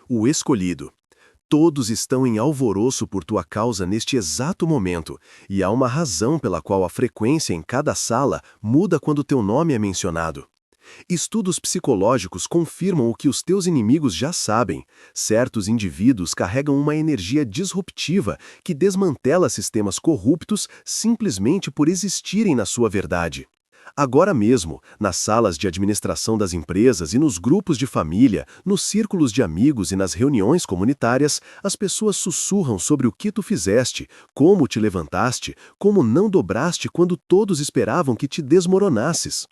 o escolhido. Todos estão em alvoroço por tua causa neste exato momento, e há uma razão pela qual a frequência em cada sala muda quando teu nome é mencionado. Estudos psicológicos confirmam o que os teus inimigos já sabem. Certos indivíduos carregam uma energia disruptiva que desmantela sistemas corruptos simplesmente por existirem na sua verdade. Agora mesmo, nas salas de administração das empresas e nos grupos de família, nos círculos de amigos e nas reuniões comunitárias, as pessoas sussurram sobre o que tu fizeste, como te levantaste, como não dobraste quando todos esperavam que te desmoronasses.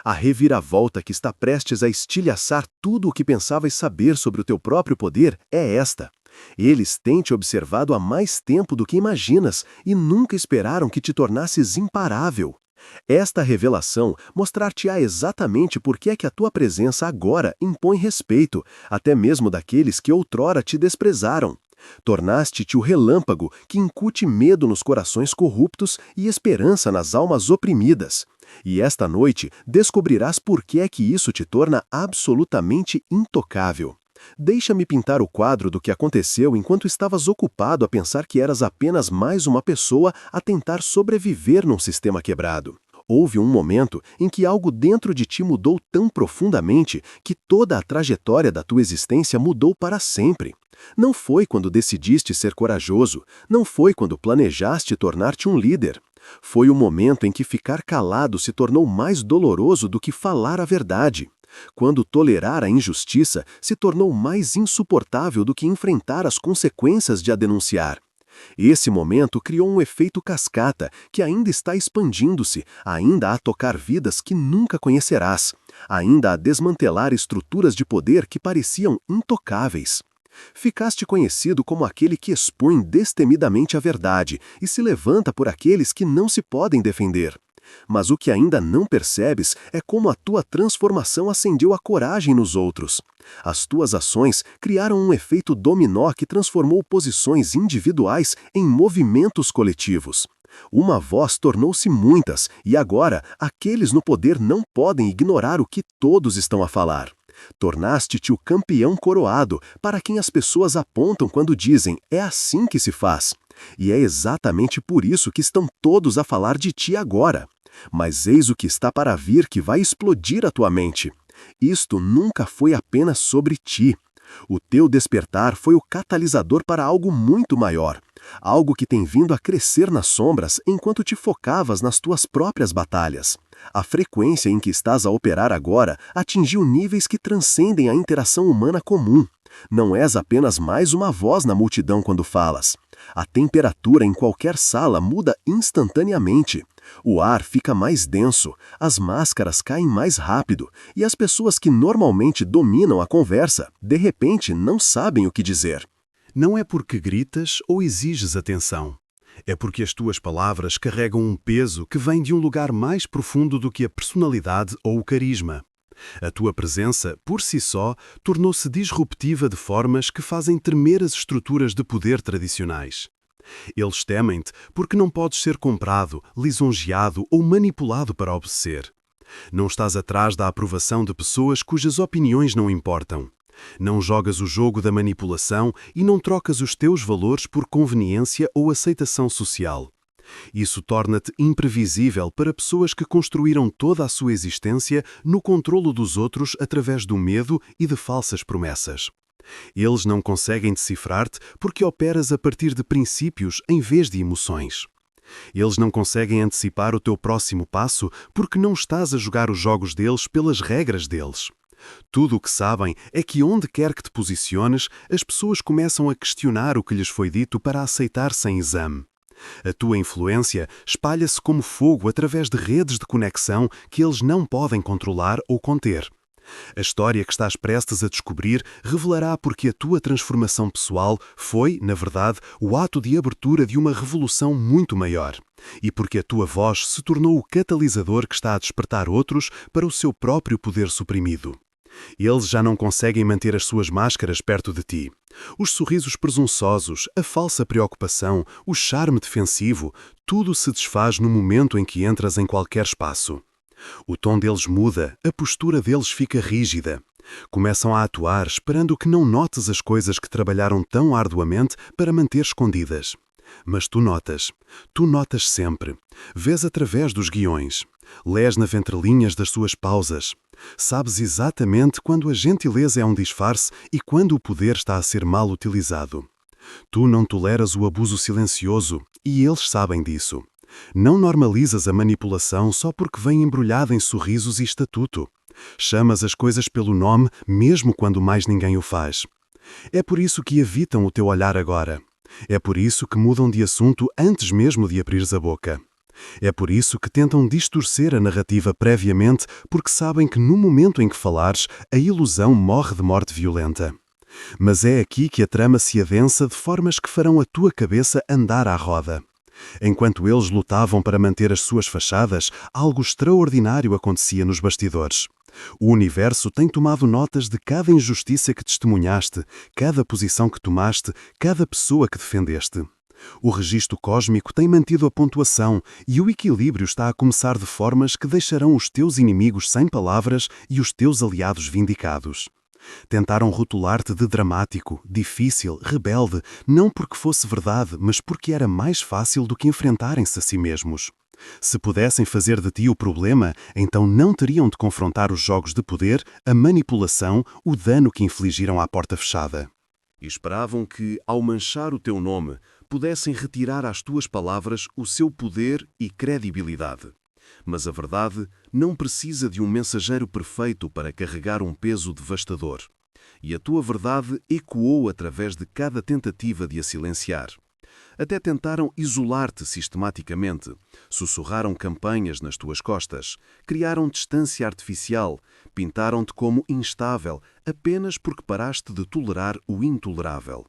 A reviravolta que está prestes a estilhaçar tudo o que pensavas saber sobre o teu próprio poder é esta. Eles têm te observado há mais tempo do que imaginas e nunca esperaram que te tornasses imparável. Esta revelação mostrar-te-á exatamente por que é que a tua presença agora impõe respeito, até mesmo daqueles que outrora te desprezaram. Tornaste-te o relâmpago que incute medo nos corações corruptos e esperança nas almas oprimidas. E esta noite descobrirás por que é que isso te torna absolutamente intocável. Deixa-me pintar o quadro do que aconteceu enquanto estavas ocupado a pensar que eras apenas mais uma pessoa a tentar sobreviver num sistema quebrado. Houve um momento em que algo dentro de ti mudou tão profundamente que toda a trajetória da tua existência mudou para sempre. Não foi quando decidiste ser corajoso, não foi quando planejaste tornar-te um líder. Foi o momento em que ficar calado se tornou mais doloroso do que falar a verdade. Quando tolerar a injustiça se tornou mais insuportável do que enfrentar as consequências de a denunciar. Esse momento criou um efeito cascata que ainda está expandindo-se, ainda a tocar vidas que nunca conhecerás, ainda a desmantelar estruturas de poder que pareciam intocáveis. Ficaste conhecido como aquele que expõe destemidamente a verdade e se levanta por aqueles que não se podem defender. Mas o que ainda não percebes é como a tua transformação acendeu a coragem nos outros. As tuas ações criaram um efeito dominó que transformou posições individuais em movimentos coletivos. Uma voz tornou-se muitas, e agora aqueles no poder não podem ignorar o que todos estão a falar. Tornaste-te o campeão coroado, para quem as pessoas apontam quando dizem, é assim que se faz. E é exatamente por isso que estão todos a falar de ti agora. Mas eis o que está para vir que vai explodir a tua mente. Isto nunca foi apenas sobre ti. O teu despertar foi o catalisador para algo muito maior. Algo que tem vindo a crescer nas sombras enquanto te focavas nas tuas próprias batalhas. A frequência em que estás a operar agora atingiu níveis que transcendem a interação humana comum. Não és apenas mais uma voz na multidão quando falas. A temperatura em qualquer sala muda instantaneamente. O ar fica mais denso, as máscaras caem mais rápido e as pessoas que normalmente dominam a conversa, de repente não sabem o que dizer. Não é porque gritas ou exiges atenção. É porque as tuas palavras carregam um peso que vem de um lugar mais profundo do que a personalidade ou o carisma. A tua presença, por si só, tornou-se disruptiva de formas que fazem tremer as estruturas de poder tradicionais. Eles temem-te porque não podes ser comprado, lisonjeado ou manipulado para obedecer. Não estás atrás da aprovação de pessoas cujas opiniões não importam. Não jogas o jogo da manipulação e não trocas os teus valores por conveniência ou aceitação social. Isso torna-te imprevisível para pessoas que construíram toda a sua existência no controlo dos outros através do medo e de falsas promessas. Eles não conseguem decifrar-te porque operas a partir de princípios em vez de emoções. Eles não conseguem antecipar o teu próximo passo porque não estás a jogar os jogos deles pelas regras deles. Tudo o que sabem é que onde quer que te posiciones, as pessoas começam a questionar o que lhes foi dito para aceitar sem exame. A tua influência espalha-se como fogo através de redes de conexão que eles não podem controlar ou conter. A história que estás prestes a descobrir revelará porque a tua transformação pessoal foi, na verdade, o ato de abertura de uma revolução muito maior. E porque a tua voz se tornou o catalisador que está a despertar outros para o seu próprio poder suprimido. Eles já não conseguem manter as suas máscaras perto de ti. Os sorrisos presunçosos, a falsa preocupação, o charme defensivo, tudo se desfaz no momento em que entras em qualquer espaço. O tom deles muda, a postura deles fica rígida. Começam a atuar esperando que não notes as coisas que trabalharam tão arduamente para manter escondidas. Mas tu notas sempre. Vês através dos guiões. Lês nas entrelinhas das suas pausas. Sabes exatamente quando a gentileza é um disfarce e quando o poder está a ser mal utilizado. Tu não toleras o abuso silencioso e eles sabem disso. Não normalizas a manipulação só porque vem embrulhada em sorrisos e estatuto. Chamas as coisas pelo nome mesmo quando mais ninguém o faz. É por isso que evitam o teu olhar agora. É por isso que mudam de assunto antes mesmo de abrires a boca. É por isso que tentam distorcer a narrativa previamente, porque sabem que no momento em que falares, a ilusão morre de morte violenta. Mas é aqui que a trama se adensa de formas que farão a tua cabeça andar à roda. Enquanto eles lutavam para manter as suas fachadas, algo extraordinário acontecia nos bastidores. O universo tem tomado notas de cada injustiça que testemunhaste, cada posição que tomaste, cada pessoa que defendeste. O registro cósmico tem mantido a pontuação e o equilíbrio está a começar de formas que deixarão os teus inimigos sem palavras e os teus aliados vindicados. Tentaram rotular-te de dramático, difícil, rebelde, não porque fosse verdade, mas porque era mais fácil do que enfrentarem-se a si mesmos. Se pudessem fazer de ti o problema, então não teriam de confrontar os jogos de poder, a manipulação, o dano que infligiram à porta fechada. E esperavam que, ao manchar o teu nome, pudessem retirar às tuas palavras o seu poder e credibilidade. Mas a verdade não precisa de um mensageiro perfeito para carregar um peso devastador. E a tua verdade ecoou através de cada tentativa de a silenciar. Até tentaram isolar-te sistematicamente, sussurraram campanhas nas tuas costas, criaram distância artificial, pintaram-te como instável apenas porque paraste de tolerar o intolerável.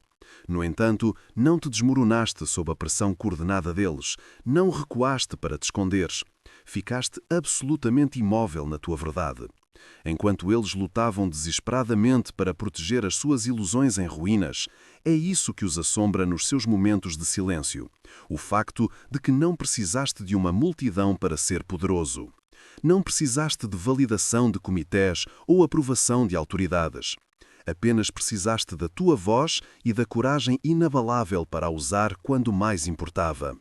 No entanto, não te desmoronaste sob a pressão coordenada deles, não recuaste para te esconderes. Ficaste absolutamente imóvel na tua verdade. Enquanto eles lutavam desesperadamente para proteger as suas ilusões em ruínas, é isso que os assombra nos seus momentos de silêncio. O facto de que não precisaste de uma multidão para ser poderoso. Não precisaste de validação de comitês ou aprovação de autoridades. Apenas precisaste da tua voz e da coragem inabalável para a usar quando mais importava.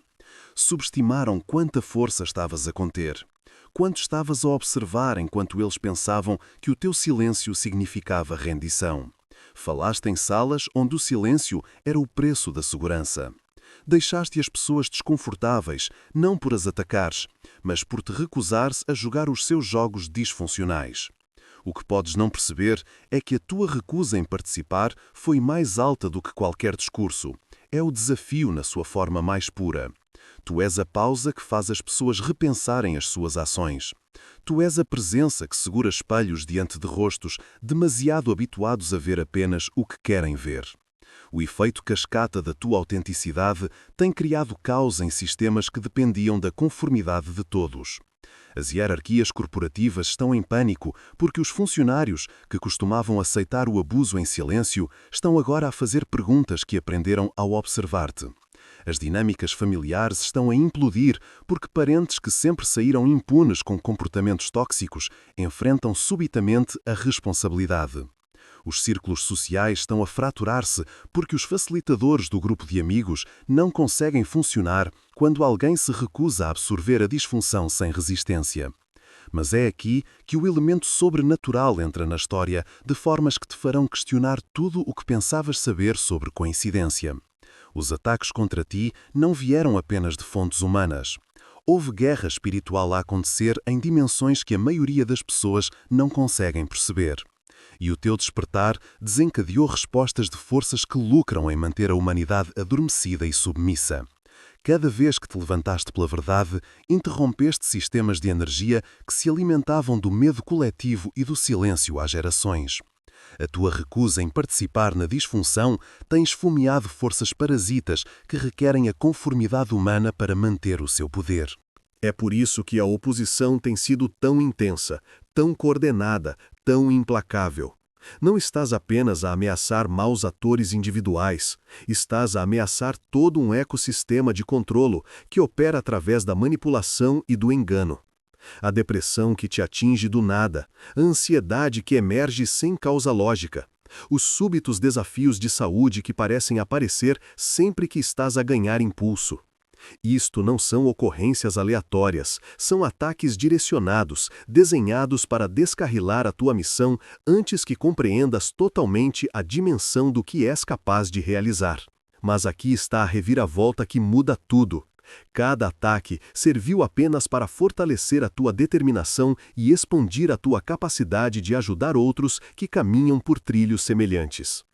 Subestimaram quanta força estavas a conter. Quanto estavas a observar enquanto eles pensavam que o teu silêncio significava rendição. Falaste em salas onde o silêncio era o preço da segurança. Deixaste as pessoas desconfortáveis, não por as atacares, mas por te recusares a jogar os seus jogos disfuncionais. O que podes não perceber é que a tua recusa em participar foi mais alta do que qualquer discurso. É o desafio na sua forma mais pura. Tu és a pausa que faz as pessoas repensarem as suas ações. Tu és a presença que segura espelhos diante de rostos demasiado habituados a ver apenas o que querem ver. O efeito cascata da tua autenticidade tem criado caos em sistemas que dependiam da conformidade de todos. As hierarquias corporativas estão em pânico porque os funcionários, que costumavam aceitar o abuso em silêncio, estão agora a fazer perguntas que aprenderam ao observar-te. As dinâmicas familiares estão a implodir porque parentes que sempre saíram impunes com comportamentos tóxicos enfrentam subitamente a responsabilidade. Os círculos sociais estão a fraturar-se porque os facilitadores do grupo de amigos não conseguem funcionar quando alguém se recusa a absorver a disfunção sem resistência. Mas é aqui que o elemento sobrenatural entra na história de formas que te farão questionar tudo o que pensavas saber sobre coincidência. Os ataques contra ti não vieram apenas de fontes humanas. Houve guerra espiritual a acontecer em dimensões que a maioria das pessoas não conseguem perceber. E o teu despertar desencadeou respostas de forças que lucram em manter a humanidade adormecida e submissa. Cada vez que te levantaste pela verdade, interrompeste sistemas de energia que se alimentavam do medo coletivo e do silêncio há gerações. A tua recusa em participar na disfunção tem esfomeado forças parasitas que requerem a conformidade humana para manter o seu poder. É por isso que a oposição tem sido tão intensa, tão coordenada, tão implacável. Não estás apenas a ameaçar maus atores individuais, estás a ameaçar todo um ecossistema de controlo que opera através da manipulação e do engano. A depressão que te atinge do nada, a ansiedade que emerge sem causa lógica, os súbitos desafios de saúde que parecem aparecer sempre que estás a ganhar impulso. Isto não são ocorrências aleatórias, são ataques direcionados, desenhados para descarrilar a tua missão antes que compreendas totalmente a dimensão do que és capaz de realizar. Mas aqui está a reviravolta que muda tudo. Cada ataque serviu apenas para fortalecer a tua determinação e expandir a tua capacidade de ajudar outros que caminham por trilhos semelhantes.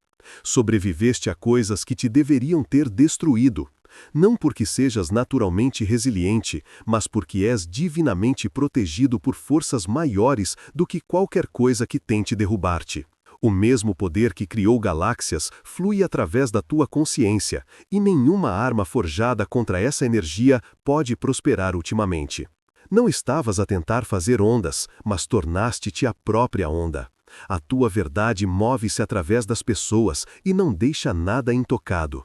Sobreviveste a coisas que te deveriam ter destruído, não porque sejas naturalmente resiliente, mas porque és divinamente protegido por forças maiores do que qualquer coisa que tente derrubar-te. O mesmo poder que criou galáxias flui através da tua consciência, e nenhuma arma forjada contra essa energia pode prosperar ultimamente. Não estavas a tentar fazer ondas, mas tornaste-te a própria onda. A tua verdade move-se através das pessoas e não deixa nada intocado.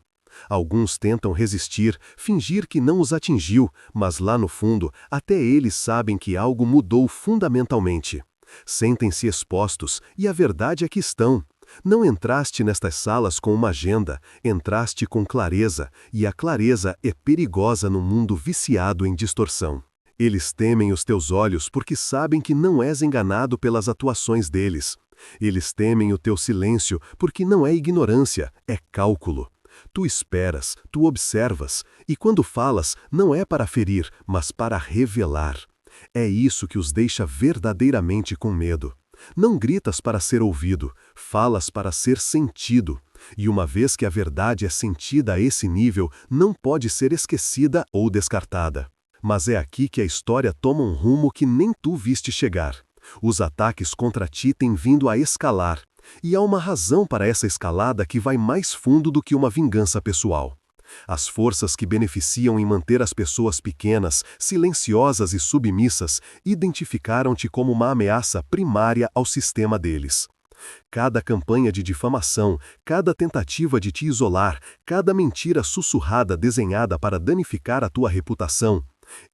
Alguns tentam resistir, fingir que não os atingiu, mas lá no fundo, até eles sabem que algo mudou fundamentalmente. Sentem-se expostos, e a verdade é que estão. Não entraste nestas salas com uma agenda, entraste com clareza, e a clareza é perigosa num mundo viciado em distorção. Eles temem os teus olhos porque sabem que não és enganado pelas atuações deles. Eles temem o teu silêncio porque não é ignorância, é cálculo. Tu esperas, tu observas, e quando falas, não é para ferir, mas para revelar. É isso que os deixa verdadeiramente com medo. Não gritas para ser ouvido, falas para ser sentido. E uma vez que a verdade é sentida a esse nível, não pode ser esquecida ou descartada. Mas é aqui que a história toma um rumo que nem tu viste chegar. Os ataques contra ti têm vindo a escalar. E há uma razão para essa escalada que vai mais fundo do que uma vingança pessoal. As forças que beneficiam em manter as pessoas pequenas, silenciosas e submissas, identificaram-te como uma ameaça primária ao sistema deles. Cada campanha de difamação, cada tentativa de te isolar, cada mentira sussurrada desenhada para danificar a tua reputação,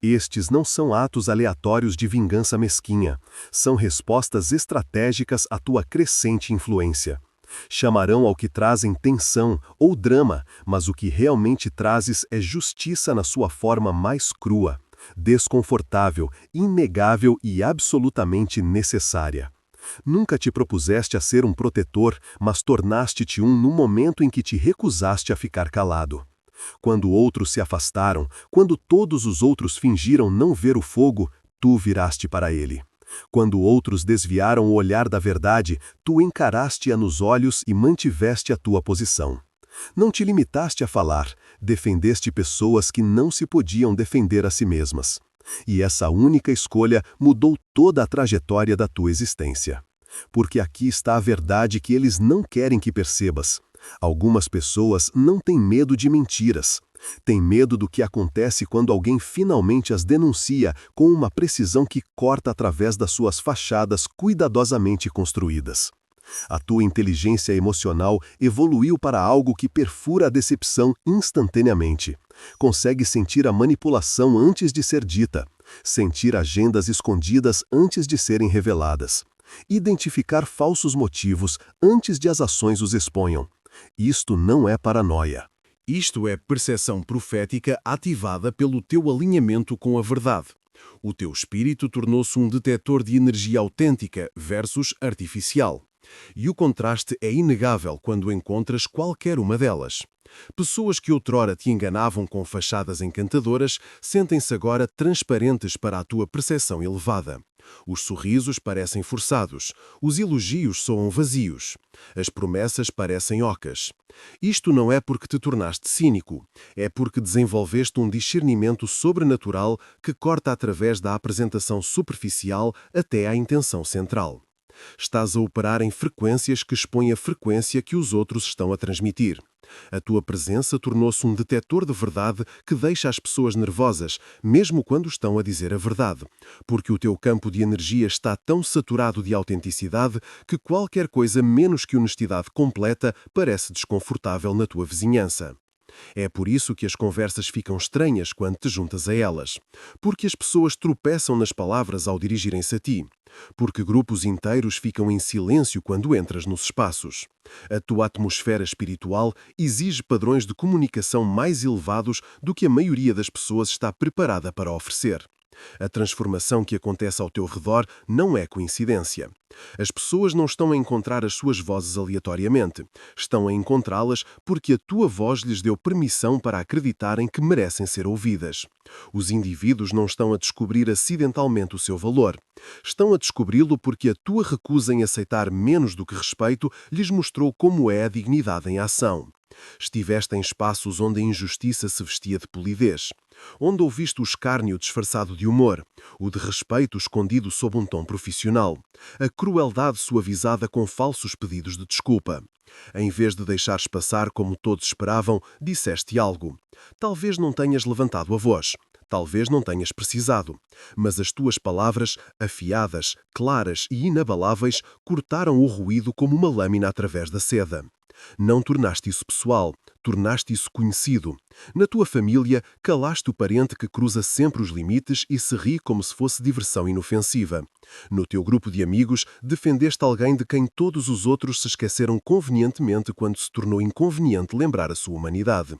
estes não são atos aleatórios de vingança mesquinha, são respostas estratégicas à tua crescente influência. Chamarão ao que trazem tensão ou drama, mas o que realmente trazes é justiça na sua forma mais crua, desconfortável, inegável e absolutamente necessária. Nunca te propuseste a ser um protetor, mas tornaste-te um no momento em que te recusaste a ficar calado. Quando outros se afastaram, quando todos os outros fingiram não ver o fogo, tu viraste para ele. Quando outros desviaram o olhar da verdade, tu encaraste-a nos olhos e mantiveste a tua posição. Não te limitaste a falar, defendeste pessoas que não se podiam defender a si mesmas. E essa única escolha mudou toda a trajetória da tua existência. Porque aqui está a verdade que eles não querem que percebas. Algumas pessoas não têm medo de mentiras. Têm medo do que acontece quando alguém finalmente as denuncia com uma precisão que corta através das suas fachadas cuidadosamente construídas. A tua inteligência emocional evoluiu para algo que perfura a decepção instantaneamente. Consegue sentir a manipulação antes de ser dita, sentir agendas escondidas antes de serem reveladas, identificar falsos motivos antes de as ações os exponham. Isto não é paranoia. Isto é percepção profética ativada pelo teu alinhamento com a verdade. O teu espírito tornou-se um detetor de energia autêntica versus artificial. E o contraste é inegável quando encontras qualquer uma delas. Pessoas que outrora te enganavam com fachadas encantadoras sentem-se agora transparentes para a tua percepção elevada. Os sorrisos parecem forçados, os elogios soam vazios, as promessas parecem ocas. Isto não é porque te tornaste cínico, é porque desenvolveste um discernimento sobrenatural que corta através da apresentação superficial até à intenção central. Estás a operar em frequências que expõem a frequência que os outros estão a transmitir. A tua presença tornou-se um detetor de verdade que deixa as pessoas nervosas, mesmo quando estão a dizer a verdade, porque o teu campo de energia está tão saturado de autenticidade que qualquer coisa menos que honestidade completa parece desconfortável na tua vizinhança. É por isso que as conversas ficam estranhas quando te juntas a elas. Porque as pessoas tropeçam nas palavras ao dirigirem-se a ti. Porque grupos inteiros ficam em silêncio quando entras nos espaços. A tua atmosfera espiritual exige padrões de comunicação mais elevados do que a maioria das pessoas está preparada para oferecer. A transformação que acontece ao teu redor não é coincidência. As pessoas não estão a encontrar as suas vozes aleatoriamente. Estão a encontrá-las porque a tua voz lhes deu permissão para acreditarem que merecem ser ouvidas. Os indivíduos não estão a descobrir acidentalmente o seu valor. Estão a descobri-lo porque a tua recusa em aceitar menos do que respeito lhes mostrou como é a dignidade em ação. Estiveste em espaços onde a injustiça se vestia de polidez, onde ouviste o escárnio disfarçado de humor, o de respeito escondido sob um tom profissional, a crueldade suavizada com falsos pedidos de desculpa. Em vez de deixares passar como todos esperavam, disseste algo. Talvez não tenhas levantado a voz. Talvez não tenhas precisado, mas as tuas palavras, afiadas, claras e inabaláveis, cortaram o ruído como uma lâmina através da seda. Não tornaste isso pessoal, tornaste isso conhecido. Na tua família, calaste o parente que cruza sempre os limites e se ri como se fosse diversão inofensiva. No teu grupo de amigos, defendeste alguém de quem todos os outros se esqueceram convenientemente quando se tornou inconveniente lembrar a sua humanidade.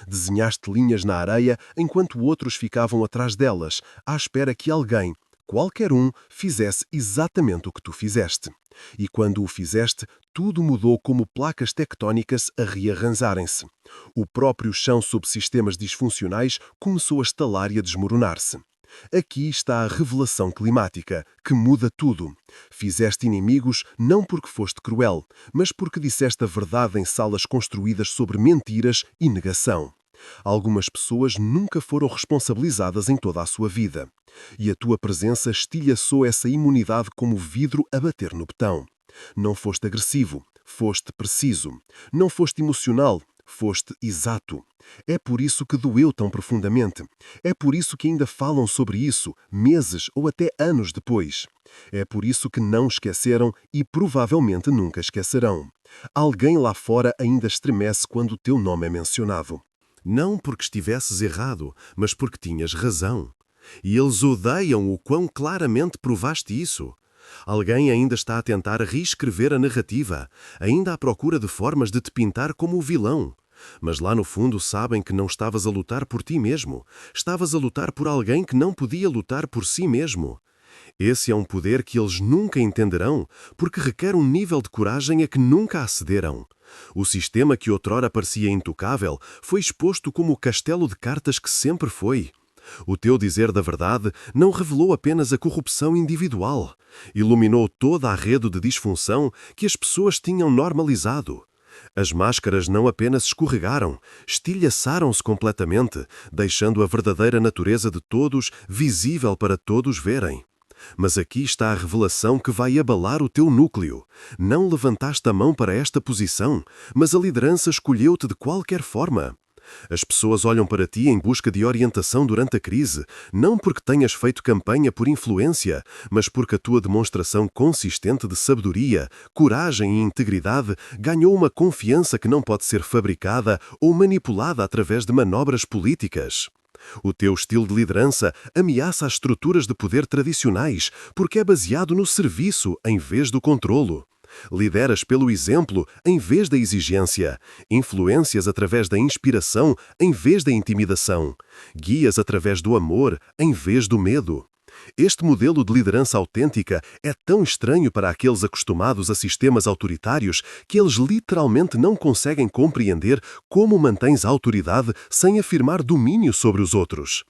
Desenhaste linhas na areia enquanto outros ficavam atrás delas, à espera que alguém, qualquer um, fizesse exatamente o que tu fizeste. E quando o fizeste, tudo mudou como placas tectónicas a rearranjarem-se. O próprio chão sob sistemas disfuncionais começou a estalar e a desmoronar-se. Aqui está a revelação climática, que muda tudo. Fizeste inimigos não porque foste cruel, mas porque disseste a verdade em salas construídas sobre mentiras e negação. Algumas pessoas nunca foram responsabilizadas em toda a sua vida. E a tua presença estilhaçou essa imunidade como vidro a bater no betão. Não foste agressivo, foste preciso. Não foste emocional, foste exato. É por isso que doeu tão profundamente. É por isso que ainda falam sobre isso, meses ou até anos depois. É por isso que não esqueceram e provavelmente nunca esquecerão. Alguém lá fora ainda estremece quando o teu nome é mencionado. Não porque estivesses errado, mas porque tinhas razão. E eles odeiam o quão claramente provaste isso. Alguém ainda está a tentar reescrever a narrativa, ainda à procura de formas de te pintar como o vilão. Mas lá no fundo sabem que não estavas a lutar por ti mesmo. Estavas a lutar por alguém que não podia lutar por si mesmo. Esse é um poder que eles nunca entenderão, porque requer um nível de coragem a que nunca acederam. O sistema que outrora parecia intocável foi exposto como o castelo de cartas que sempre foi. O teu dizer da verdade não revelou apenas a corrupção individual, iluminou toda a rede de disfunção que as pessoas tinham normalizado. As máscaras não apenas escorregaram, estilhaçaram-se completamente, deixando a verdadeira natureza de todos visível para todos verem. Mas aqui está a revelação que vai abalar o teu núcleo. Não levantaste a mão para esta posição, mas a liderança escolheu-te de qualquer forma. As pessoas olham para ti em busca de orientação durante a crise, não porque tenhas feito campanha por influência, mas porque a tua demonstração consistente de sabedoria, coragem e integridade ganhou uma confiança que não pode ser fabricada ou manipulada através de manobras políticas. O teu estilo de liderança ameaça as estruturas de poder tradicionais porque é baseado no serviço em vez do controlo. Lideras pelo exemplo em vez da exigência, influências através da inspiração em vez da intimidação, guias através do amor em vez do medo. Este modelo de liderança autêntica é tão estranho para aqueles acostumados a sistemas autoritários que eles literalmente não conseguem compreender como mantens a autoridade sem afirmar domínio sobre os outros.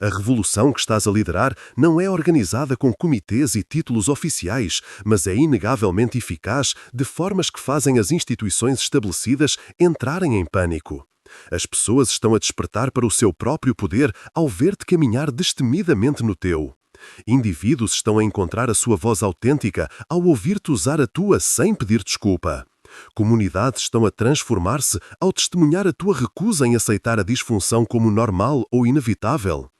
A revolução que estás a liderar não é organizada com comitês e títulos oficiais, mas é inegavelmente eficaz de formas que fazem as instituições estabelecidas entrarem em pânico. As pessoas estão a despertar para o seu próprio poder ao ver-te caminhar destemidamente no teu. Indivíduos estão a encontrar a sua voz autêntica ao ouvir-te usar a tua sem pedir desculpa. Comunidades estão a transformar-se ao testemunhar a tua recusa em aceitar a disfunção como normal ou inevitável.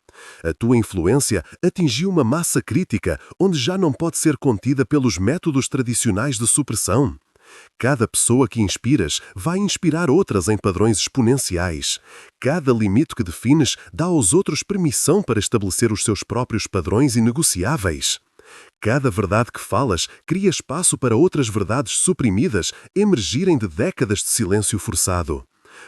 A tua influência atingiu uma massa crítica onde já não pode ser contida pelos métodos tradicionais de supressão. Cada pessoa que inspiras vai inspirar outras em padrões exponenciais. Cada limite que defines dá aos outros permissão para estabelecer os seus próprios padrões inegociáveis. Cada verdade que falas cria espaço para outras verdades suprimidas emergirem de décadas de silêncio forçado.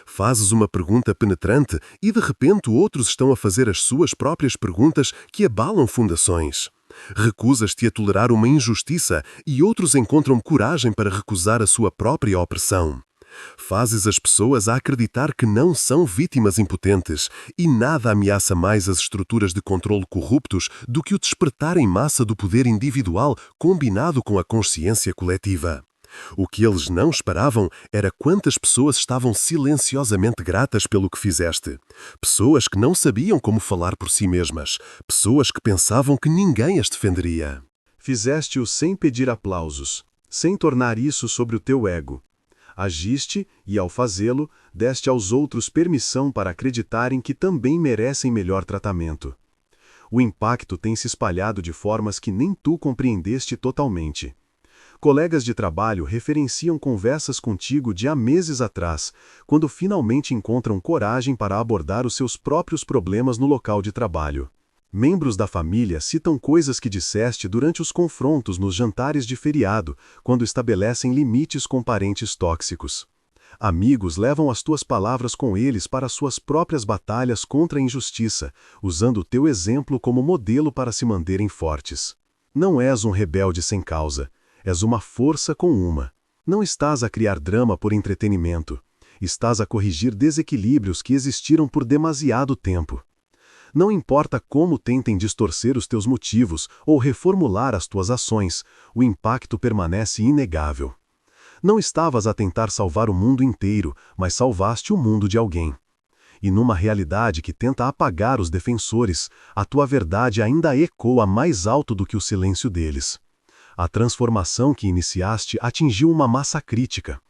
Fazes uma pergunta penetrante e, de repente, outros estão a fazer as suas próprias perguntas que abalam fundações. Recusas-te a tolerar uma injustiça e outros encontram coragem para recusar a sua própria opressão. Fazes as pessoas a acreditar que não são vítimas impotentes e nada ameaça mais as estruturas de controle corruptos do que o despertar em massa do poder individual combinado com a consciência coletiva. O que eles não esperavam era quantas pessoas estavam silenciosamente gratas pelo que fizeste. Pessoas que não sabiam como falar por si mesmas. Pessoas que pensavam que ninguém as defenderia. Fizeste-o sem pedir aplausos, sem tornar isso sobre o teu ego. Agiste e, ao fazê-lo, deste aos outros permissão para acreditarem que também merecem melhor tratamento. O impacto tem se espalhado de formas que nem tu compreendeste totalmente. Colegas de trabalho referenciam conversas contigo de há meses atrás, quando finalmente encontram coragem para abordar os seus próprios problemas no local de trabalho. Membros da família citam coisas que disseste durante os confrontos nos jantares de feriado, quando estabelecem limites com parentes tóxicos. Amigos levam as tuas palavras com eles para suas próprias batalhas contra a injustiça, usando o teu exemplo como modelo para se manterem fortes. Não és um rebelde sem causa. És uma força com uma. Não estás a criar drama por entretenimento. Estás a corrigir desequilíbrios que existiram por demasiado tempo. Não importa como tentem distorcer os teus motivos ou reformular as tuas ações, o impacto permanece inegável. Não estavas a tentar salvar o mundo inteiro, mas salvaste o mundo de alguém. E numa realidade que tenta apagar os defensores, a tua verdade ainda ecoa mais alto do que o silêncio deles. A transformação que iniciaste atingiu uma massa crítica.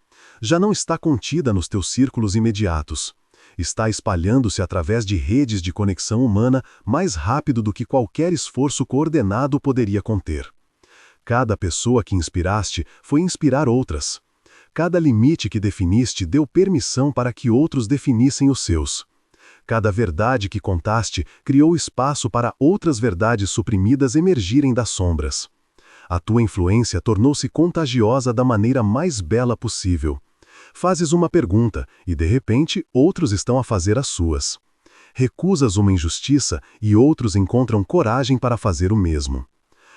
Já não está contida nos teus círculos imediatos. Está espalhando-se através de redes de conexão humana mais rápido do que qualquer esforço coordenado poderia conter. Cada pessoa que inspiraste foi inspirar outras. Cada limite que definiste deu permissão para que outros definissem os seus. Cada verdade que contaste criou espaço para outras verdades suprimidas emergirem das sombras. A tua influência tornou-se contagiosa da maneira mais bela possível. Fazes uma pergunta e, de repente, outros estão a fazer as suas. Recusas uma injustiça e outros encontram coragem para fazer o mesmo.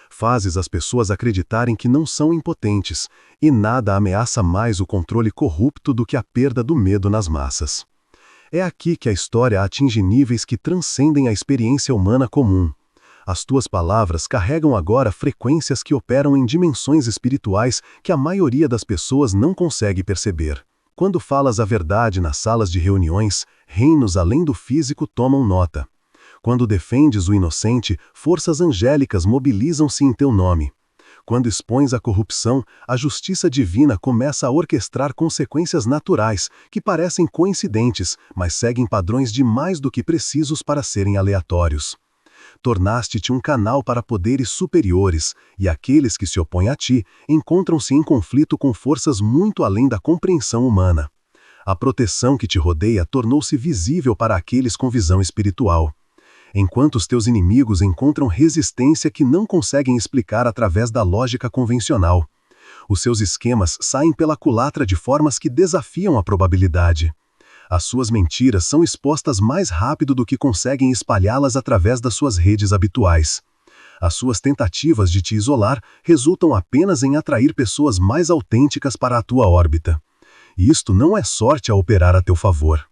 Fazes as pessoas acreditarem que não são impotentes, e nada ameaça mais o controle corrupto do que a perda do medo nas massas. É aqui que a história atinge níveis que transcendem a experiência humana comum. As tuas palavras carregam agora frequências que operam em dimensões espirituais que a maioria das pessoas não consegue perceber. Quando falas a verdade nas salas de reuniões, reinos além do físico tomam nota. Quando defendes o inocente, forças angélicas mobilizam-se em teu nome. Quando expões a corrupção, a justiça divina começa a orquestrar consequências naturais que parecem coincidentes, mas seguem padrões de mais do que precisos para serem aleatórios. Tornaste-te um canal para poderes superiores, e aqueles que se opõem a ti encontram-se em conflito com forças muito além da compreensão humana. A proteção que te rodeia tornou-se visível para aqueles com visão espiritual. Enquanto os teus inimigos encontram resistência que não conseguem explicar através da lógica convencional. Os seus esquemas saem pela culatra de formas que desafiam a probabilidade. As suas mentiras são expostas mais rápido do que conseguem espalhá-las através das suas redes habituais. As suas tentativas de te isolar resultam apenas em atrair pessoas mais autênticas para a tua órbita. Isto não é sorte a operar a teu favor.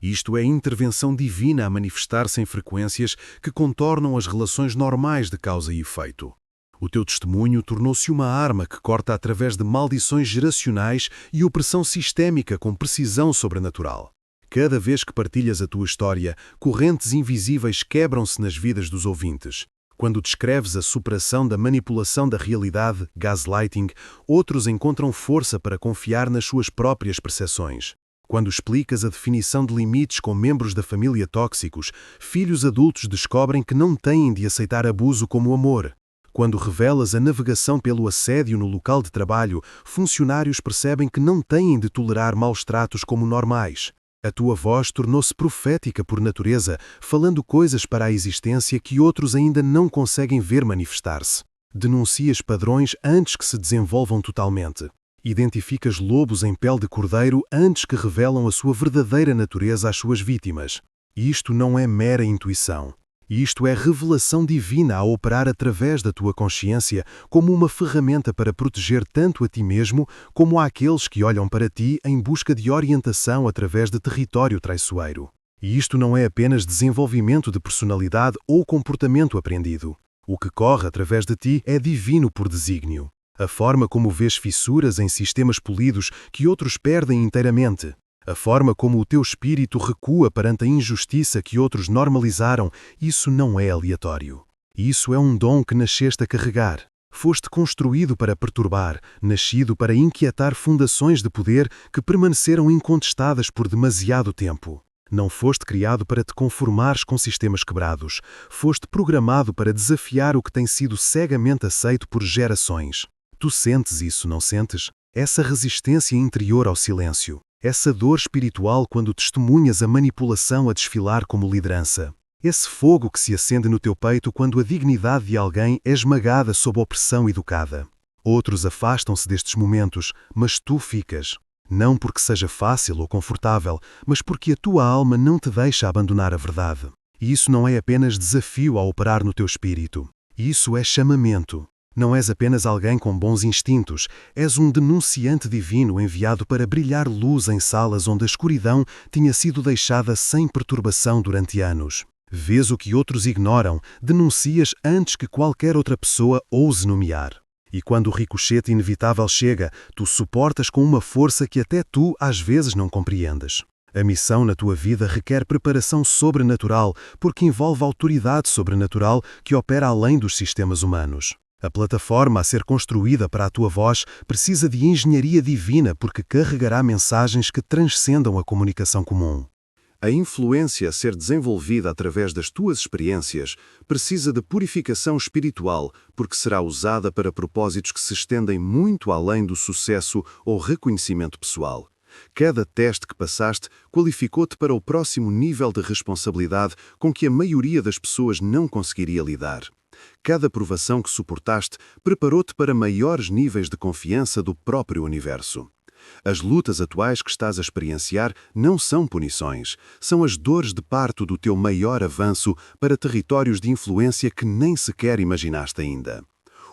Isto é intervenção divina a manifestar-se em frequências que contornam as relações normais de causa e efeito. O teu testemunho tornou-se uma arma que corta através de maldições geracionais e opressão sistémica com precisão sobrenatural. Cada vez que partilhas a tua história, correntes invisíveis quebram-se nas vidas dos ouvintes. Quando descreves a superação da manipulação da realidade, gaslighting, outros encontram força para confiar nas suas próprias percepções. Quando explicas a definição de limites com membros da família tóxicos, filhos adultos descobrem que não têm de aceitar abuso como amor. Quando revelas a navegação pelo assédio no local de trabalho, funcionários percebem que não têm de tolerar maus tratos como normais. A tua voz tornou-se profética por natureza, falando coisas para a existência que outros ainda não conseguem ver manifestar-se. Denuncias padrões antes que se desenvolvam totalmente. Identificas lobos em pele de cordeiro antes que revelam a sua verdadeira natureza às suas vítimas. Isto não é mera intuição. Isto é revelação divina a operar através da tua consciência como uma ferramenta para proteger tanto a ti mesmo como àqueles que olham para ti em busca de orientação através de território traiçoeiro. E isto não é apenas desenvolvimento de personalidade ou comportamento aprendido. O que corre através de ti é divino por desígnio. A forma como vês fissuras em sistemas polidos que outros perdem inteiramente. A forma como o teu espírito recua perante a injustiça que outros normalizaram, isso não é aleatório. Isso é um dom que nasceste a carregar. Foste construído para perturbar, nascido para inquietar fundações de poder que permaneceram incontestadas por demasiado tempo. Não foste criado para te conformares com sistemas quebrados. Foste programado para desafiar o que tem sido cegamente aceito por gerações. Tu sentes isso, não sentes? Essa resistência interior ao silêncio. Essa dor espiritual quando testemunhas a manipulação a desfilar como liderança. Esse fogo que se acende no teu peito quando a dignidade de alguém é esmagada sob opressão educada. Outros afastam-se destes momentos, mas tu ficas. Não porque seja fácil ou confortável, mas porque a tua alma não te deixa abandonar a verdade. E isso não é apenas desafio a operar no teu espírito. Isso é chamamento. Não és apenas alguém com bons instintos, és um denunciante divino enviado para brilhar luz em salas onde a escuridão tinha sido deixada sem perturbação durante anos. Vês o que outros ignoram, denuncias antes que qualquer outra pessoa ouse nomear. E quando o ricochete inevitável chega, tu suportas com uma força que até tu às vezes não compreendes. A missão na tua vida requer preparação sobrenatural, porque envolve autoridade sobrenatural que opera além dos sistemas humanos. A plataforma a ser construída para a tua voz precisa de engenharia divina porque carregará mensagens que transcendam a comunicação comum. A influência a ser desenvolvida através das tuas experiências precisa de purificação espiritual porque será usada para propósitos que se estendem muito além do sucesso ou reconhecimento pessoal. Cada teste que passaste qualificou-te para o próximo nível de responsabilidade com que a maioria das pessoas não conseguiria lidar. Cada provação que suportaste preparou-te para maiores níveis de confiança do próprio universo. As lutas atuais que estás a experienciar não são punições, são as dores de parto do teu maior avanço para territórios de influência que nem sequer imaginaste ainda.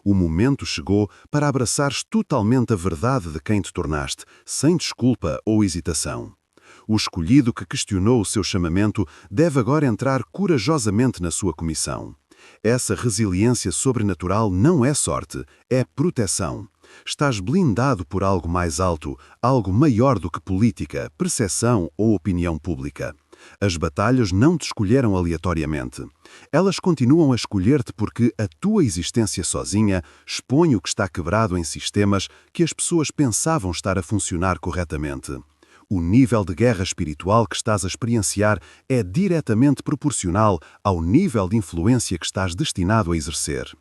O momento chegou para abraçares totalmente a verdade de quem te tornaste, sem desculpa ou hesitação. O escolhido que questionou o seu chamamento deve agora entrar corajosamente na sua comissão. Essa resiliência sobrenatural não é sorte, é proteção. Estás blindado por algo mais alto, algo maior do que política, percepção ou opinião pública. As batalhas não te escolheram aleatoriamente. Elas continuam a escolher-te porque a tua existência sozinha expõe o que está quebrado em sistemas que as pessoas pensavam estar a funcionar corretamente. O nível de guerra espiritual que estás a experienciar é diretamente proporcional ao nível de influência que estás destinado a exercer.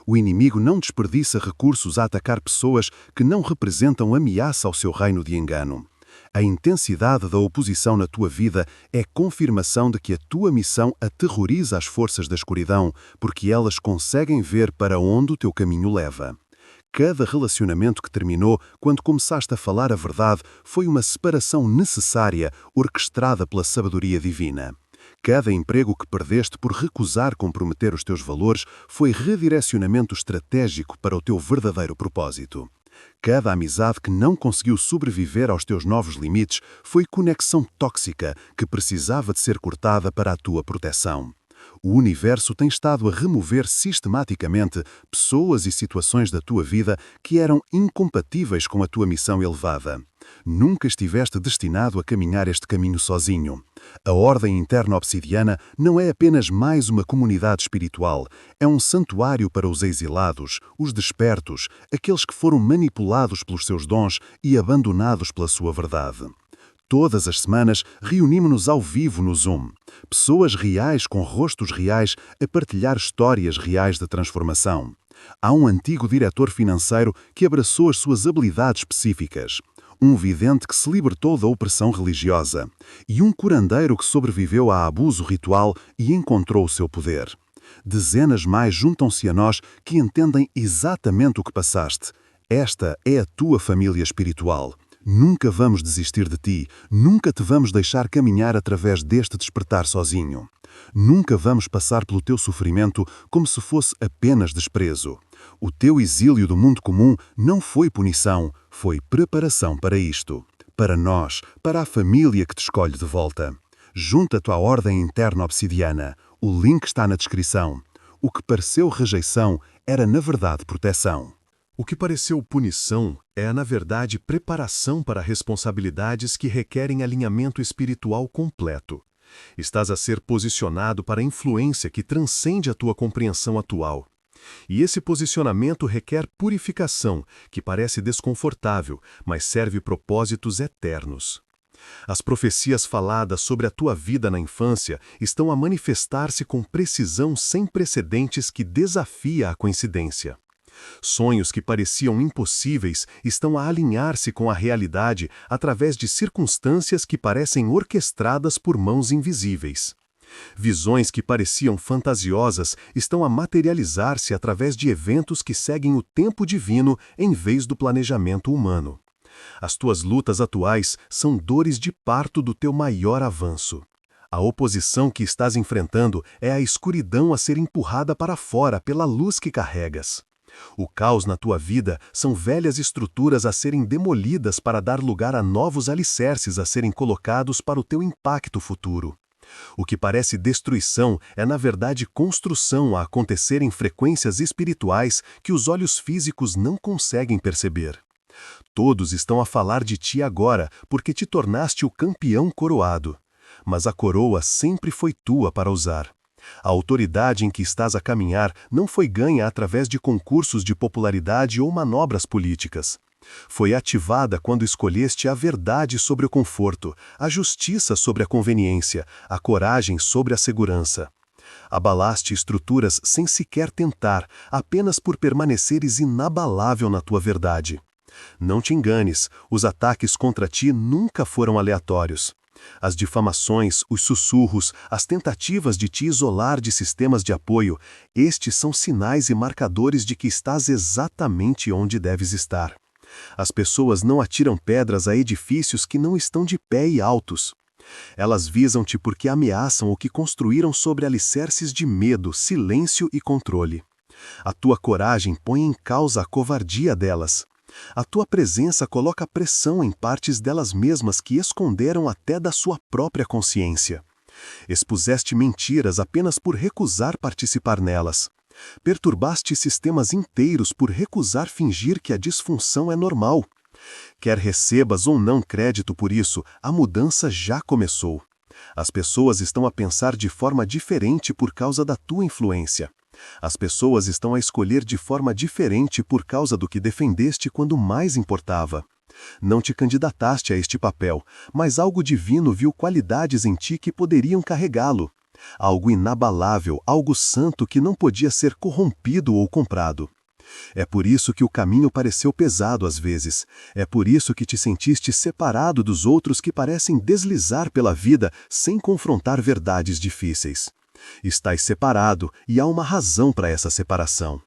O inimigo não desperdiça recursos a atacar pessoas que não representam ameaça ao seu reino de engano. A intensidade da oposição na tua vida é confirmação de que a tua missão aterroriza as forças da escuridão, porque elas conseguem ver para onde o teu caminho leva. Cada relacionamento que terminou quando começaste a falar a verdade foi uma separação necessária, orquestrada pela sabedoria divina. Cada emprego que perdeste por recusar comprometer os teus valores foi redirecionamento estratégico para o teu verdadeiro propósito. Cada amizade que não conseguiu sobreviver aos teus novos limites foi conexão tóxica que precisava de ser cortada para a tua proteção. O universo tem estado a remover sistematicamente pessoas e situações da tua vida que eram incompatíveis com a tua missão elevada. Nunca estiveste destinado a caminhar este caminho sozinho. A Ordem Interna Obsidiana não é apenas mais uma comunidade espiritual, é um santuário para os exilados, os despertos, aqueles que foram manipulados pelos seus dons e abandonados pela sua verdade. Todas as semanas reunimos-nos ao vivo no Zoom. Pessoas reais com rostos reais a partilhar histórias reais de transformação. Há um antigo diretor financeiro que abraçou as suas habilidades específicas, um vidente que se libertou da opressão religiosa e um curandeiro que sobreviveu a abuso ritual e encontrou o seu poder. Dezenas mais juntam-se a nós que entendem exatamente o que passaste. Esta é a tua família espiritual. Nunca vamos desistir de ti, nunca te vamos deixar caminhar através deste despertar sozinho. Nunca vamos passar pelo teu sofrimento como se fosse apenas desprezo. O teu exílio do mundo comum não foi punição, foi preparação para isto. Para nós, para a família que te escolhe de volta. Junta-te à ordem interna obsidiana. O link está na descrição. O que pareceu rejeição era, na verdade, proteção. O que pareceu punição é, na verdade, preparação para responsabilidades que requerem alinhamento espiritual completo. Estás a ser posicionado para a influência que transcende a tua compreensão atual. E esse posicionamento requer purificação, que parece desconfortável, mas serve propósitos eternos. As profecias faladas sobre a tua vida na infância estão a manifestar-se com precisão sem precedentes que desafia a coincidência. Sonhos que pareciam impossíveis estão a alinhar-se com a realidade através de circunstâncias que parecem orquestradas por mãos invisíveis. Visões que pareciam fantasiosas estão a materializar-se através de eventos que seguem o tempo divino em vez do planejamento humano. As tuas lutas atuais são dores de parto do teu maior avanço. A oposição que estás enfrentando é a escuridão a ser empurrada para fora pela luz que carregas. O caos na tua vida são velhas estruturas a serem demolidas para dar lugar a novos alicerces a serem colocados para o teu impacto futuro. O que parece destruição é, na verdade, construção a acontecer em frequências espirituais que os olhos físicos não conseguem perceber. Todos estão a falar de ti agora porque te tornaste o campeão coroado. Mas a coroa sempre foi tua para usar. A autoridade em que estás a caminhar não foi ganha através de concursos de popularidade ou manobras políticas. Foi ativada quando escolheste a verdade sobre o conforto, a justiça sobre a conveniência, a coragem sobre a segurança. Abalaste estruturas sem sequer tentar, apenas por permaneceres inabalável na tua verdade. Não te enganes, os ataques contra ti nunca foram aleatórios. As difamações, os sussurros, as tentativas de te isolar de sistemas de apoio, estes são sinais e marcadores de que estás exatamente onde deves estar. As pessoas não atiram pedras a edifícios que não estão de pé e altos. Elas visam-te porque ameaçam o que construíram sobre alicerces de medo, silêncio e controle. A tua coragem põe em causa a covardia delas. A tua presença coloca pressão em partes delas mesmas que esconderam até da sua própria consciência. Expuseste mentiras apenas por recusar participar nelas. Perturbaste sistemas inteiros por recusar fingir que a disfunção é normal. Quer recebas ou não crédito por isso, a mudança já começou. As pessoas estão a pensar de forma diferente por causa da tua influência. As pessoas estão a escolher de forma diferente por causa do que defendeste quando mais importava. Não te candidataste a este papel, mas algo divino viu qualidades em ti que poderiam carregá-lo. Algo inabalável, algo santo que não podia ser corrompido ou comprado. É por isso que o caminho pareceu pesado às vezes. É por isso que te sentiste separado dos outros que parecem deslizar pela vida sem confrontar verdades difíceis. Estás separado e há uma razão para essa separação.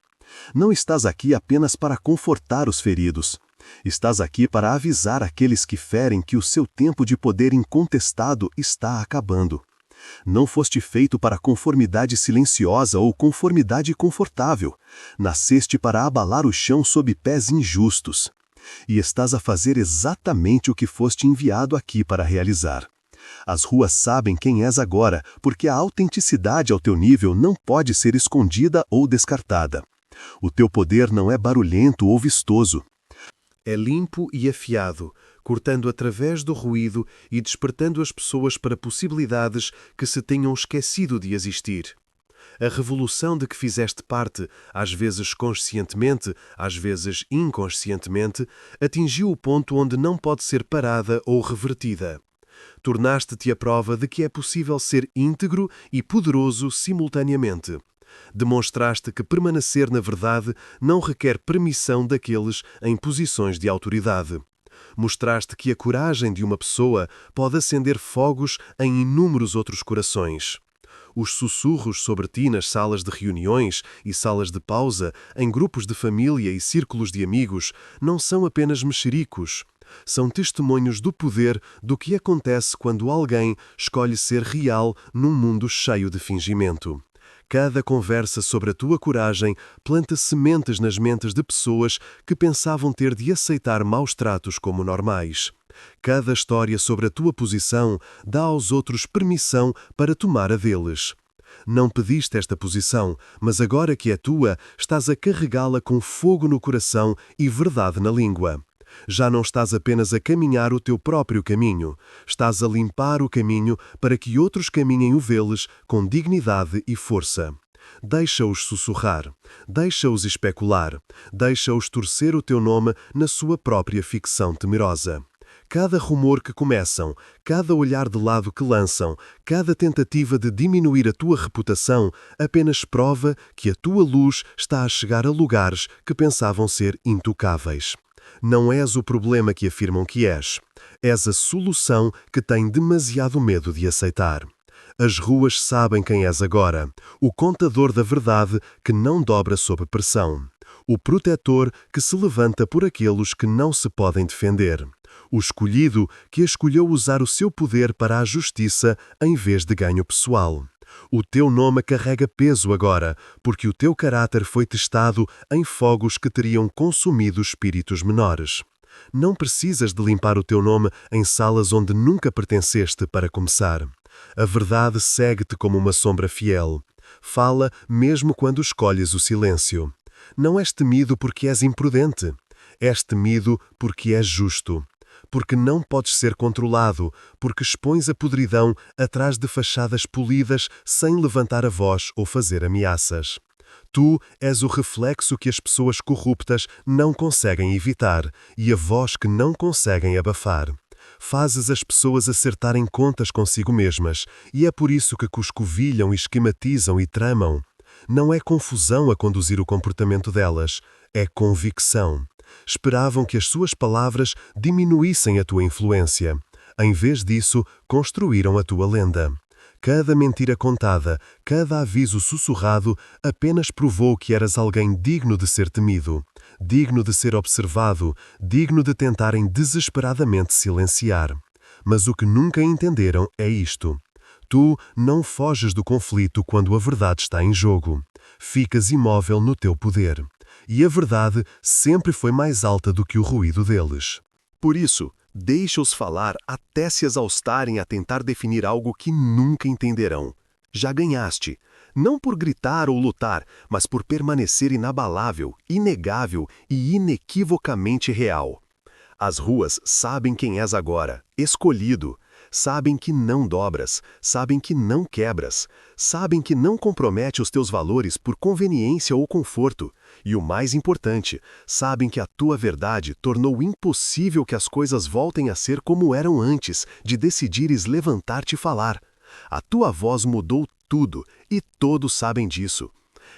Não estás aqui apenas para confortar os feridos. Estás aqui para avisar aqueles que ferem que o seu tempo de poder incontestado está acabando. Não foste feito para conformidade silenciosa ou conformidade confortável. Nasceste para abalar o chão sob pés injustos. E estás a fazer exatamente o que foste enviado aqui para realizar. As ruas sabem quem és agora, porque a autenticidade ao teu nível não pode ser escondida ou descartada. O teu poder não é barulhento ou vistoso. É limpo e afiado, cortando através do ruído e despertando as pessoas para possibilidades que se tenham esquecido de existir. A revolução de que fizeste parte, às vezes conscientemente, às vezes inconscientemente, atingiu o ponto onde não pode ser parada ou revertida. Tornaste-te a prova de que é possível ser íntegro e poderoso simultaneamente. Demonstraste que permanecer na verdade não requer permissão daqueles em posições de autoridade. Mostraste que a coragem de uma pessoa pode acender fogos em inúmeros outros corações. Os sussurros sobre ti nas salas de reuniões e salas de pausa, em grupos de família e círculos de amigos, não são apenas mexericos. São testemunhos do poder do que acontece quando alguém escolhe ser real num mundo cheio de fingimento. Cada conversa sobre a tua coragem planta sementes nas mentes de pessoas que pensavam ter de aceitar maus tratos como normais. Cada história sobre a tua posição dá aos outros permissão para tomar a deles. Não pediste esta posição, mas agora que é tua, estás a carregá-la com fogo no coração e verdade na língua. Já não estás apenas a caminhar o teu próprio caminho, estás a limpar o caminho para que outros caminhem o deles com dignidade e força. Deixa-os sussurrar, deixa-os especular, deixa-os torcer o teu nome na sua própria ficção temerosa. Cada rumor que começam, cada olhar de lado que lançam, cada tentativa de diminuir a tua reputação apenas prova que a tua luz está a chegar a lugares que pensavam ser intocáveis. Não és o problema que afirmam que és. És a solução que têm demasiado medo de aceitar. As ruas sabem quem és agora, o contador da verdade que não dobra sob pressão, o protetor que se levanta por aqueles que não se podem defender, o escolhido que escolheu usar o seu poder para a justiça em vez de ganho pessoal. O teu nome carrega peso agora, porque o teu caráter foi testado em fogos que teriam consumido espíritos menores. Não precisas de limpar o teu nome em salas onde nunca pertenceste para começar. A verdade segue-te como uma sombra fiel. Fala mesmo quando escolhes o silêncio. Não és temido porque és imprudente. És temido porque és justo. Porque não podes ser controlado, porque expões a podridão atrás de fachadas polidas sem levantar a voz ou fazer ameaças. Tu és o reflexo que as pessoas corruptas não conseguem evitar e a voz que não conseguem abafar. Fazes as pessoas acertarem contas consigo mesmas e é por isso que cuscovilham, esquematizam e tramam. Não é confusão a conduzir o comportamento delas, é convicção. Esperavam que as suas palavras diminuíssem a tua influência. Em vez disso, construíram a tua lenda. Cada mentira contada, cada aviso sussurrado apenas provou que eras alguém digno de ser temido, digno de ser observado, digno de tentarem desesperadamente silenciar. Mas o que nunca entenderam é isto. Tu não foges do conflito quando a verdade está em jogo. Ficas imóvel no teu poder. E a verdade sempre foi mais alta do que o ruído deles. Por isso, deixa-os falar até se exaustarem a tentar definir algo que nunca entenderão. Já ganhaste, não por gritar ou lutar, mas por permanecer inabalável, inegável e inequivocamente real. As ruas sabem quem és agora, escolhido. Sabem que não dobras, sabem que não quebras, sabem que não compromete os teus valores por conveniência ou conforto. E o mais importante, sabem que a tua verdade tornou impossível que as coisas voltem a ser como eram antes de decidires levantar-te e falar. A tua voz mudou tudo e todos sabem disso.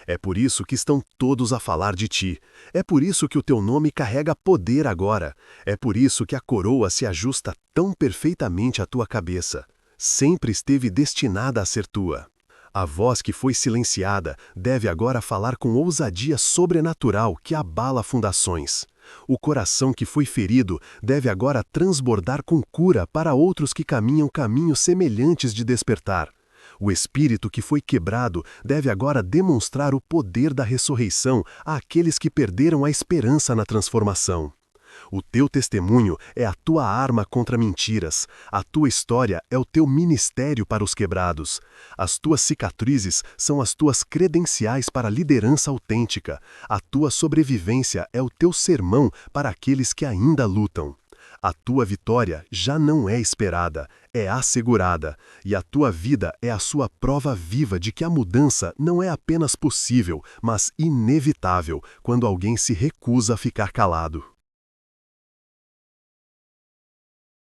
É por isso que estão todos a falar de ti. É por isso que o teu nome carrega poder agora. É por isso que a coroa se ajusta tão perfeitamente à tua cabeça. Sempre esteve destinada a ser tua. A voz que foi silenciada deve agora falar com ousadia sobrenatural que abala fundações. O coração que foi ferido deve agora transbordar com cura para outros que caminham caminhos semelhantes de despertar. O espírito que foi quebrado deve agora demonstrar o poder da ressurreição àqueles que perderam a esperança na transformação. O teu testemunho é a tua arma contra mentiras. A tua história é o teu ministério para os quebrados. As tuas cicatrizes são as tuas credenciais para a liderança autêntica. A tua sobrevivência é o teu sermão para aqueles que ainda lutam. A tua vitória já não é esperada, é assegurada, e a tua vida é a sua prova viva de que a mudança não é apenas possível, mas inevitável, quando alguém se recusa a ficar calado.